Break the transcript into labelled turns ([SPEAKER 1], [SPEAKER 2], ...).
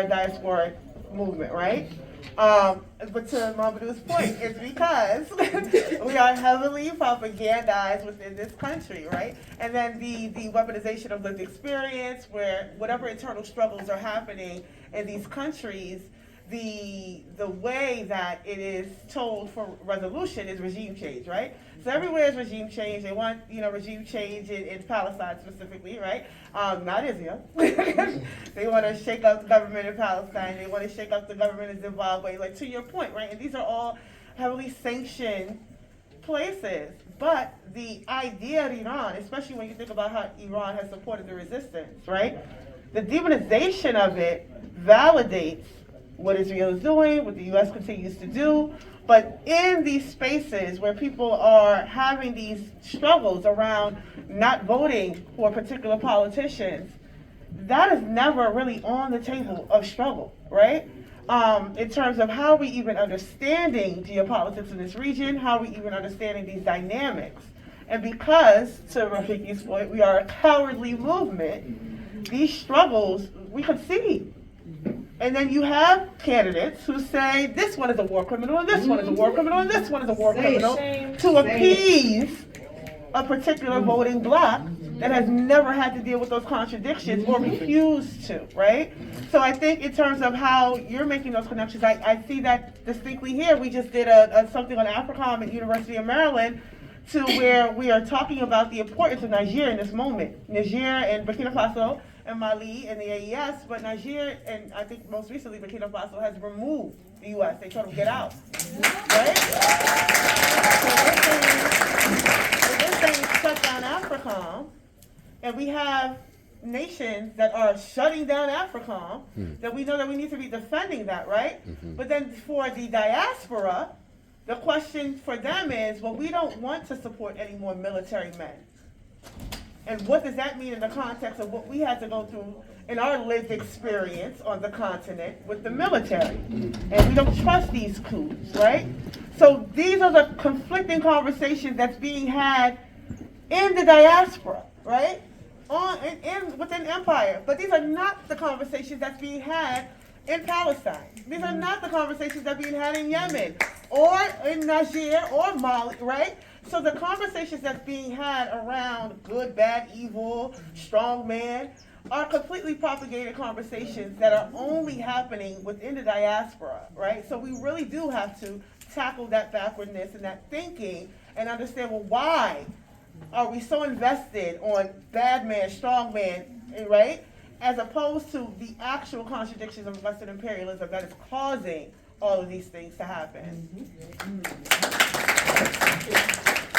[SPEAKER 1] diasporic movement, right? But to Momodou's point, it's because we are heavily propagandized within this country, right? And then the weaponization of lived experience, where whatever internal struggles are happening in these countries, the way that it is told for resolution is regime change, right? So everywhere is regime change. They want, regime change in Palestine specifically, right? Not Israel. They want to shake up the government in Palestine. They want to shake up the government in Zimbabwe. Like, to your point, right? And these are all heavily sanctioned places. But the idea of Iran, especially when you think about how Iran has supported the resistance, right? The demonization of it validates what Israel is doing, what the U.S. continues to do. But in these spaces where people are having these struggles around not voting for particular politicians, that is never really on the table of struggle, right? In terms of how we even understanding geopolitics in this region, how we even understanding these dynamics. And because, to Rafiki's point, we are a cowardly movement, these struggles we concede. And then you have candidates who say this one is a war criminal, and this one is a war criminal, and this one is a war criminal, to appease a particular voting bloc that has never had to deal with those contradictions or refused to, right? So I think in terms of how you're making those connections, I see that distinctly here. We just did something on AFRICOM at University of Maryland, to where we are talking about the importance of Niger in this moment. Niger and Burkina Faso and Mali and the AES, but Niger and I think most recently Burkina Faso has removed the U.S. They told them get out, right? So they're saying shut down AFRICOM, and we have nations that are shutting down AFRICOM, that we know that we need to be defending that, right? But then for the diaspora, the question for them is, well, we don't want to support any more military men. And what does that mean in the context of what we had to go through in our lived experience on the continent with the military? And we don't trust these coups, right? So these are the conflicting conversations that's being had in the diaspora, right? Within empire. But these are not the conversations that's being had in Palestine. These are not the conversations that are being had in Yemen or in Niger or Mali, right? So the conversations that's being had around good, bad, evil, strong man are completely propagated conversations that are only happening within the diaspora, right? So we really do have to tackle that backwardness and that thinking and understand, well, why are we so invested on bad man, strong man, right? As opposed to the actual contradictions of Western imperialism that is causing all of these things to happen.